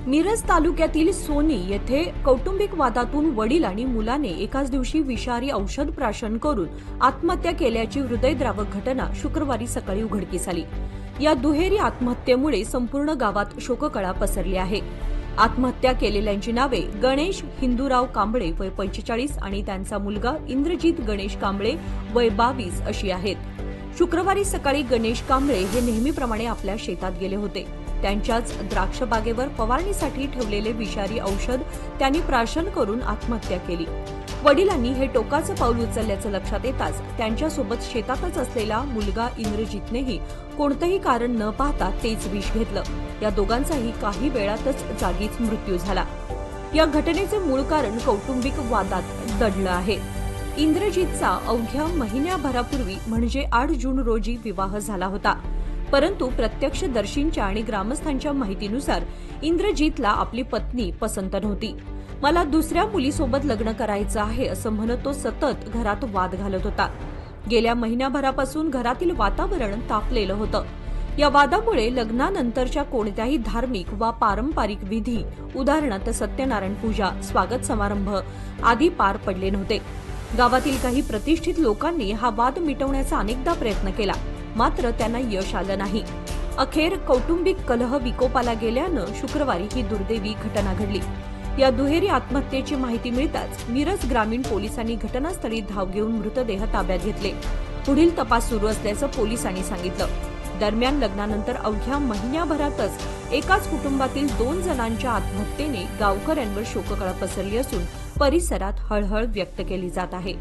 मिरज तालुक्यातील सोनी येथे कौटुंबिक वादातून वडील आणि मुलाने एकाच दिवशी विषारी औषध प्राशन करून आत्महत्या केल्याची हृदयद्रावक घटना शुक्रवारी सकाळी उघडकीस आली। या दुहेरी आत्महत्येमुळे संपूर्ण गावात शोककळा पसरली आहे। आत्महत्या केलेल्यांची नावे गणेश हिंदूराव कांबळे वय 45 आणि त्यांचा मुलगा इंद्रजित गणेश कांबळे वय 22 अशी आहेत। शुक्रवारी सकाळी गणेश कांबळे हे नेहमीप्रमाणे आपल्या शेतात गेले होते। त्यांच्याच द्राक्ष बागेवर फवारणीसाठी ठेवलेले विषारी औषध त्यांनी प्राशन करून आत्महत्या केली। वडिलांनी हे टोकाचं पाऊल उचलल्याचं लक्षात येताच त्यांच्यासोबत शेतातच असलेला मुलगा इंद्रजितनेही कोणतंही कारण न पाहता तेच विष घेतलं। या दोघांचाही काही वेळातच जागीच मृत्यू झाला। या घटनेचे मूळ कारण कौटुंबिक वादात दडलं आहे। इंद्रजितचा अवघ्या महिन्याभरापूर्वी म्हणजे 8 जून रोजी विवाह झाला होता, परंतु प्रत्यक्षदर्शींच्या आणि ग्रामस्थांच्या माहितीनुसार इंद्रजितला आपली पत्नी पसंत नव्हती। मला दुसऱ्या मुलीसोबत लग्न करायचं आहे असं म्हणत तो सतत घरात वाद घालत होता। गेल्या महिन्याभरापासून घरातील वातावरण तापलेलं होतं। या वादामुळे लग्नानंतरच्या कोणत्याही धार्मिक वा पारंपरिक विधी उदाहरणार्थ सत्यनारायण पूजा, स्वागत समारंभ आदी पार पडले नव्हते। गावातील काही प्रतिष्ठित लोकांनी हा वाद मिटवण्याचा अनेकदा प्रयत्न केला, मात्र त्यांना यश आलं नाही। अखेर कौटुंबिक कलह विकोपाला गेल्यानं शुक्रवारी ही दुर्दैवी घटना घडली। या दुहेरी आत्महत्येची माहिती मिळताच मिरज ग्रामीण पोलिसांनी घटनास्थळी धाव घेऊन मृतदेह ताब्यात घेतले। पुढील तपास सुरू असल्याचं पोलिसांनी सांगितलं। दरम्यान लग्नानंतर अवघ्या महिन्याभरातच एकाच कुटुंबातील 2 जणांच्या आत्महत्येने गावकऱ्यांवर शोककळा पसरली असून परिसरात हळहळ व्यक्त केली जात आहे।